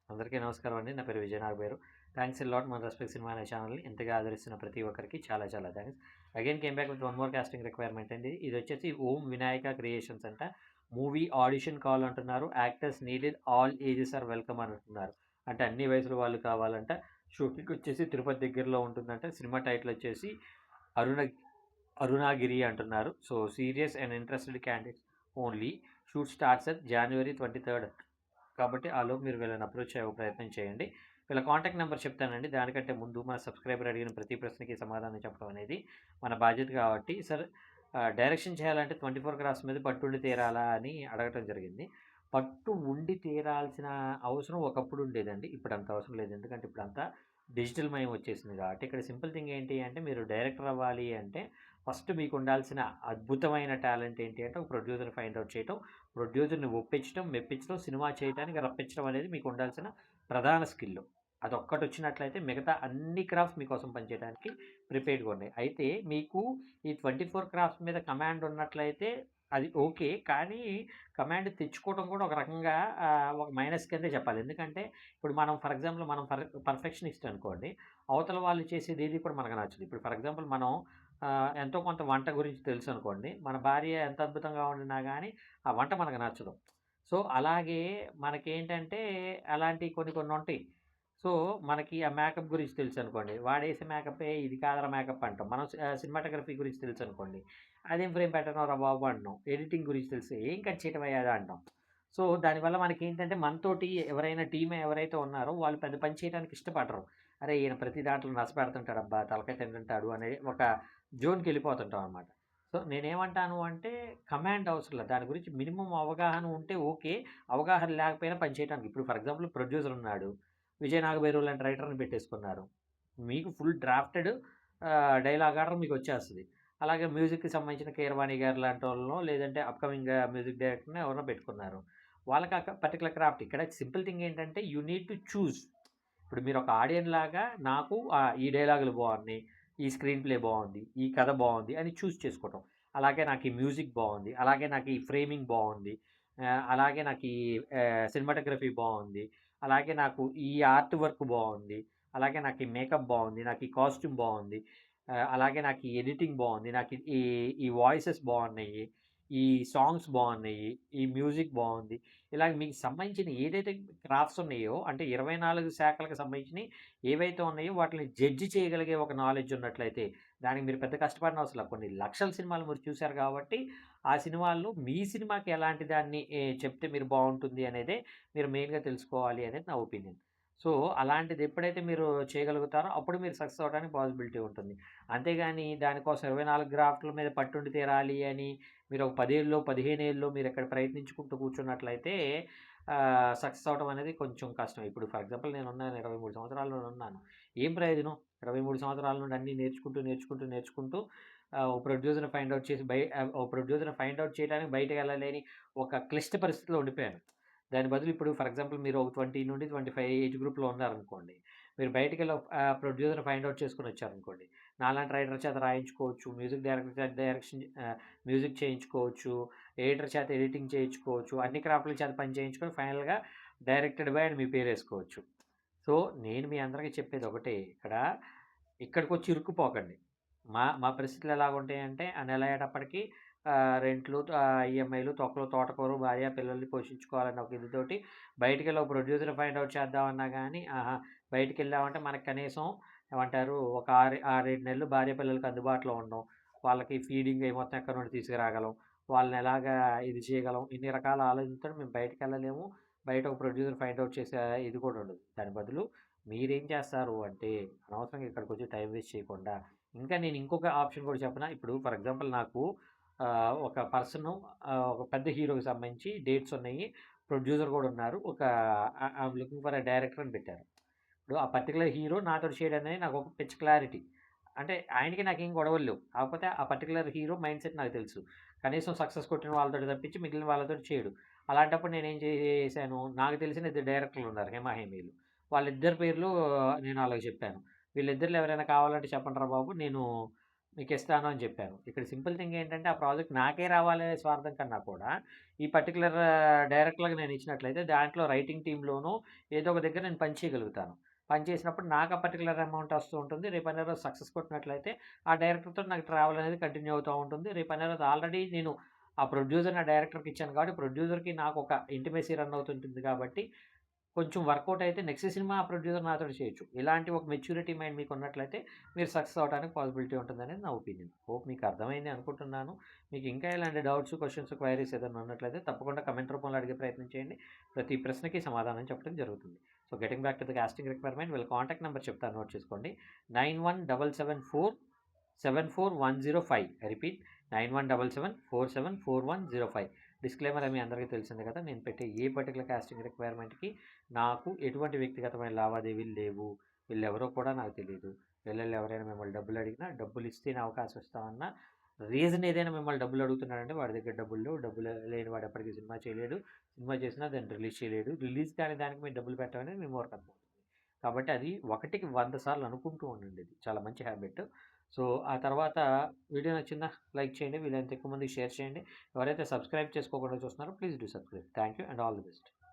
అందరికీ నమస్కారం అండి. నా పేరు Vijay Nagaberu. Thanks a lot మన రెస్పెక్ట్ సినిమా అనే ఛానల్‌ని ఇంతగా ఆదరిస్తున్న ప్రతి ఒక్కరికి చాలా చాలా thanks. Again came back with one more casting requirement అండి. ఇదొచ్చేసి ఓం వినాయక క్రియేషన్స్ అంట. మూవీ ఆడిషన్ కాల్ అంటున్నారు. Actors needed all ages are welcome అని అంటున్నారు. అంటే అన్ని వయసుల వాళ్ళు కావాలంట. షూటింగ్ వచ్చేసి తిరుపతి దగ్గరలో ఉంటుందంట. సినిమా టైటిల్ వచ్చేసి అరుణ అరుణాగిరి అంటున్నారు. So serious and interested candidates only. Shoot starts at January 23 కాబట్టి ఆలోపు మీరు వీళ్ళని అప్రోచ్ అయ్యే ప్రయత్నం చేయండి. వీళ్ళ కాంటాక్ట్ నెంబర్ చెప్తానండి. దానికంటే ముందు మన సబ్స్క్రైబర్ అడిగిన ప్రతి ప్రశ్నకి సమాధానం చెప్పడం అనేది మన బాధ్యత కాబట్టి సార్ డైరెక్షన్ చేయాలంటే 24 క్రాఫ్ట్స్ మీద పట్టుండి తీరాలా అని అడగటం జరిగింది. పట్టు ఉండి తీరాల్సిన అవసరం ఒకప్పుడు ఉండేదండి. ఇప్పుడు అంత అవసరం లేదు. ఎందుకంటే ఇప్పుడంతా డిజిటల్ మయం వచ్చేసింది కాబట్టి ఇక్కడ సింపుల్ థింగ్ ఏంటి అంటే మీరు డైరెక్టర్ అవ్వాలి అంటే ఫస్ట్ మీకు ఉండాల్సిన అద్భుతమైన టాలెంట్ ఏంటి అంటే ఒక ప్రొడ్యూసర్ ఫైండ్ అవుట్ చేయటం, ప్రొడ్యూసర్‌ని ఒప్పించడం, మెప్పించడం, సినిమా చేయటానికి రప్పించడం అనేది మీకు ఉండాల్సిన ప్రధాన స్కిల్. అదొక్కటొచ్చినట్లయితే మిగతా అన్ని క్రాఫ్ట్స్ మీకోసం పనిచేయడానికి ప్రిపేర్డ్‌గా ఉన్నాయి. అయితే మీకు ఈ 24 క్రాఫ్ట్స్ మీద కమాండ్ ఉన్నట్లయితే అది ఓకే. కానీ కమాండ్ తెచ్చుకోవడం కూడా ఒక రకంగా ఒక మైనస్ కిందే చెప్పాలి. ఎందుకంటే ఇప్పుడు మనం ఫర్ ఎగ్జాంపుల్ మనం పర్ఫెక్షనిస్ట్ అనుకోండి. అవతల వాళ్ళు చేసేది ఏది కూడా మనకు నచ్చదు. ఇప్పుడు ఫర్ ఎగ్జాంపుల్ మనం ఎంతో కొంత వంట గురించి తెలుసనుకోండి. మన భార్య ఎంత అద్భుతంగా వండినా గానీ, ఆ వంట మనకు నచ్చదు. సో, అలాగే మనకేంటంటే అలాంటియి కొన్ని కొన్నుంటాయి. సో, మనకి ఆ మేకప్ గురించి తెలుసనుకోండి. వాడేసే మేకప్పే ఇది కాదురా మేకప్ అంటాం. మనం సినిమాటోగ్రఫీ గురించి తెలుసనుకోండి. అదేం ఫ్రేమ్ పెట్టనురా బాబు అంటాం. ఎడిటింగ్ గురించి తెలిసి ఏం కట్ చేయటమయ్యా అది అంటాం. సో, దానివల్ల మనకేంటంటే మనతోటి ఎవరైనా టీమ్ ఎవరైతే ఉన్నారో వాళ్ళు పెద్ద పని చేయడానికి ఇష్టపడరు. అరే! ఈయన ప్రతి దాంట్లో నసపెడుతుంటాడబ్బా! తలకాయ తింటుంటాడు అనే ఒక జోన్‌కెళ్ళిపోతుంటాం అనమాట. సో, నేనేమంటాను అంటే కమాండ్ అవసరం లేదు. దాని గురించి మినిమమ్ అవగాహన ఉంటే ఓకే. అవగాహన లేకపోయినా పని చేయటానికి ఇప్పుడు ఫర్ ఎగ్జాంపుల్ ప్రొడ్యూసర్ ఉన్నాడు. విజయ్ నాగభైరవ్ లాంటి రైటర్‌ని పెట్టేసుకున్నారు. మీకు ఫుల్ డ్రాఫ్టెడ్ డైలాగ్ ఆర్డర్ మీకొచ్చేస్తది. అలాగే మ్యూజిక్‌కి సంబంధించిన కీరవాణి గారు లాంటోళ్ళనో లేదంటే అప్‌కమింగ్ మ్యూజిక్ డైరెక్టర్‌నో ఎవరినో పెట్టుకున్నారు. వాళ్ళకి పర్టిక్యులర్ క్రాఫ్ట్. ఇక్కడ సింపుల్ థింగ్ ఏంటంటే యూ నీడ్ టు చూజ్. ఇప్పుడు మీరొక ఆడియన్ లాగా నాకు ఈ డైలాగులు బావున్నాయి. ఈ స్క్రీన్ ప్లే బావుంది. ఈ కథ బావుంది అని చూజ్ చేసుకోవటం. అలాగే నాకు ఈ మ్యూజిక్ బావుంది. అలాగే నాకు ఈ ఫ్రేమింగ్ బావుంది. అలాగే నాకు ఈ సినిమాటోగ్రఫీ బావుంది. అలాగే నాకు ఈ ఆర్ట్ వర్క్ బావుంది. అలాగే నాకు ఈ మేకప్ బావుంది. నాకు ఈ కాస్ట్యూమ్ బావుంది. అలాగే నాకు ఈ ఎడిటింగ్ బావుంది. నాకు ఈ ఈ వాయిసెస్ బావున్నాయి. ఈ సాంగ్స్ బావున్నాయి. ఈ మ్యూజిక్ బావుంది. ఇలాగ మీకు సంబంధించిన ఏదైతే క్రాఫ్ట్స్ ఉన్నాయో అంటే 24 శాఖలకు సంబంధించినయి ఏవైతే ఉన్నాయో వాటిని జడ్జ్ చేయగలిగే ఒక నాలెడ్జ్ ఉన్నట్లయితే, దానికి మీరు పెద్ద కష్టపడనవసరం లా. కొన్ని లక్షల సినిమాలు మీరు చూసారు కాబట్టి, ఆ సినిమాల్లో మీ సినిమాకి ఎలాంటి దాన్ని చెప్తే మీరు బావుంటుంది అనేదే మీరు మెయిన్‌గా తెలుసుకోవాలి అనేది నా ఒపీనియన్. సో, అలాంటిది ఎప్పుడైతే మీరు చేయగలుగుతారో అప్పుడు మీరు సక్సెస్ అవ్వడానికి పాసిబిలిటీ ఉంటుంది. అంతేగాని దానికోసం 24 గ్రాఫ్ట్‌ల మీద పట్టుండి తీరాలి అని మీరు ఒక 10 ఏళ్ళో, 15 ఏళ్ళో మీరిక్కడ ప్రయత్నించుకుంటూ కూర్చున్నట్లయితే సక్సెస్ అవ్వడం అనేది కొంచెం కష్టం. ఇప్పుడు ఫర్ ఎగ్జాంపుల్ నేనున్నాను 23 సంవత్సరాల్లోనున్నాను. ఏం ప్రయోజనం? 23 సంవత్సరాల నుండి అన్నీ నేర్చుకుంటూ ఓ ప్రొడ్యూసర్‌ని ఫైండ్ ఔట్ చేసి ఓ ప్రొడ్యూసర్‌ని ఫైండ్ ఔట్ చేయడానికి బయటకెళ్ళలేని ఒక క్లిష్ట పరిస్థితిలో ఉండిపోయాను. దాని బదులు ఇప్పుడు ఫర్ ఎగ్జాంపుల్ మీరు ఒక 20-25 ఏజ్ గ్రూప్‌లో ఉన్నారనుకోండి. మీరు బయటికెళ్ళి ప్రొడ్యూసర్‌ని ఫైండ్ ఔట్ చేసుకొనొచ్చారనుకోండి. నాలాంటి రైటర్ చేత రాయించుకోవచ్చు. మ్యూజిక్ డైరెక్టర్ చేత మ్యూజిక్ చేయించుకోవచ్చు. ఎడిటర్ చేత ఎడిటింగ్ చేయించుకోవచ్చు. అన్ని క్రాఫ్ట్‌ల చేత పని చేయించుకొని ఫైనల్‌గా డైరెక్టెడ్ బై అని మీ పేరేసుకోవచ్చు. సో, నేను మీ అందరికీ చెప్పేది ఒకటే ఇక్కడికొచ్చి ఇరుక్కుపోకండి. మా మా పరిస్థితులు ఎలాగుంటాయంటే ఆ నెల అయ్యేటప్పటికి రెంట్లు, ఈఎంఐలు, తొక్కలు, తోటకూర, భార్య, పిల్లల్ని పోషించుకోవాలన్న ఒక ఇదితోటి బయటికెళ్ళి ఒక ప్రొడ్యూసర్‌ని ఫైండ్ ఔట్ చేద్దామన్నా గానీ, బయటికెళ్ళామంటే మనకు కనీసం ఏమంటారు ఒక 6, 7 నెలలు భార్య పిల్లలకి అందుబాటులో ఉండం. వాళ్ళకి ఫీడింగ్ అయి మొత్తం ఎక్కడి నుండి తీసుకురాగలం. వాళ్ళని ఎలాగా ఇది చేయగలం. ఇన్ని రకాల ఆలోచనలతోటి మేము బయటికెళ్ళలేము. బయట ఒక ప్రొడ్యూసర్ ఫైండ్ ఔట్ చేసే ఇది కూడా ఉండదు. దాని బదులు మీరేం చేస్తారు అంటే అనవసరంగా ఇక్కడికొచ్చి టైం వేస్ట్ చేయకుండా ఇంకా నేను ఇంకొక ఆప్షన్ కూడా చెప్పనా? ఇప్పుడు ఫర్ ఎగ్జాంపుల్ నాకు ఒక పర్సను ఒక పెద్ద హీరోకి సంబంధించి డేట్స్ ఉన్నాయి. ప్రొడ్యూసర్ కూడా ఉన్నారు. I'm looking for a director అని పెట్టారు. ఇప్పుడు ఆ పర్టిక్యులర్ హీరో నాతోటి చేయడనేది నాకొక పిచ్ క్లారిటీ. అంటే ఆయనకి నాకేం గొడవలు లేవు. కాకపోతే ఆ పర్టిక్యులర్ హీరో మైండ్‌సెట్ నాకు తెలుసు. కనీసం సక్సెస్ కొట్టిన వాళ్ళతోటి తప్పించి మిగిలిన వాళ్ళతోటి చేయడు. అలాంటప్పుడు నేనేం చేశాను, నాకు తెలిసిన ఇద్దరు డైరెక్టర్లున్నారు 'హేమ హేమీలు'. వాళ్ళిద్దరి పేర్లు నేను ఆళ్ళకి చెప్పాను. వీళ్ళిద్దరిలో ఎవరైనా కావాలంటే చెప్పండిరా బాబు. నేను మీకిస్తాను అని చెప్పాను. ఇక్కడ సింపుల్ థింగ్ ఏంటంటే, ఆ ప్రాజెక్ట్ నాకే రావాలనే స్వార్థం కన్నా కూడా, ఈ పర్టిక్యులర్ డైరెక్టర్‌లకి నేను ఇచ్చినట్లయితే, దాంట్లో రైటింగ్ టీమ్‌లోనో ఏదో ఒక దగ్గర నేను పని చేయగలుగుతాను. పని చేసినప్పుడు నాకు ఆ పర్టిక్యులర్ అమౌంట్ వస్తూ ఉంటుంది. రేపనే రోజు సక్సెస్ కొట్టినట్లయితే, ఆ డైరెక్టర్‌తోటి నాకు ట్రావెల్ అనేది కంటిన్యూ అవుతా ఉంటుంది. రేపనే రోజు ఆల్రెడీ నేను ఆ ప్రొడ్యూసర్‌ని ఆ డైరెక్టర్‌కి ఇచ్చాను కాబట్టి, ప్రొడ్యూసర్‌కి నాకు ఒక ఇంటిమేసీ రన్ అవుతుంటుంది కాబట్టి, కొంచెం వర్కౌట్ అయితే నెక్స్ట్ సినిమా ఆ ప్రొడ్యూసర్ నాతోటి చేయొచ్చు. ఇలాంటి ఒక మెచ్యూరిటీ మైండ్ మీకున్నట్లయితే మీరు సక్సెస్ అవ్వడానికి పాసిబిలిటీ ఉంటుందనేది నా ఒపీనియన్. హోప్ మీకు అర్థమైంది అనుకుంటున్నాను. మీకు ఇంకా ఇలాంటి డౌట్స్, క్వెషన్స్, క్వైరీస్ ఏదైనా ఉన్నట్లయితే తప్పకుండా కమెంట్ రూపంలో అడిగే ప్రయత్నం చేయండి. ప్రతి ప్రశ్నకి సమాధానం చెప్పడం జరుగుతుంది. So getting back to the casting requirement వీళ్ళ కాంటాక్ట్ నెంబర్ చెప్తాను, నోట్ చేసుకోండి. 9177474105. I repeat 9177474105. డిస్క్లైమర్ మీ అందరికీ తెలిసిందే కదా! నేను పెట్టే ఏ పర్టిక్యులర్ కాస్టింగ్ రిక్వైర్మెంట్‌కి నాకు ఎటువంటి వ్యక్తిగతమైన లావాదేవీలు లేవు. వీళ్ళెవరో కూడా నాకు తెలీదు. వీళ్ళలో ఎవరైనా మిమ్మల్ని డబ్బులు అడిగినా, డబ్బులు ఇస్తేనే అవకాశం ఇస్తామన్నా, రీజన్ ఏదైనా మిమ్మల్ని డబ్బులు అడుగుతున్నాడంటే వాడి దగ్గర డబ్బులు లేవు. డబ్బులు లేని వాడు ఎప్పటికీ సినిమా చేయలేడు. సినిమా చేసినా దాన్ని రిలీజ్ చేయలేడు. రిలీజ్ కాని దానికి మీరు డబ్బులు పెట్టడం అనేది మీ మూర్ఖత్వం. కాబట్టి అది ఒకటికి 100 సార్లు అనుకుంటూ ఉండండి. ఇది చాలా మంచి హ్యాబిట్. సో, ఆ తర్వాత వీడియో నచ్చిందా? లైక్ చేయండి. వీలైనంత ఎక్కువ మందికి షేర్ చేయండి. ఎవరైతే సబ్స్క్రైబ్ చేసుకోకుండా చూస్తున్నారో please do subscribe. Thank you and all the best.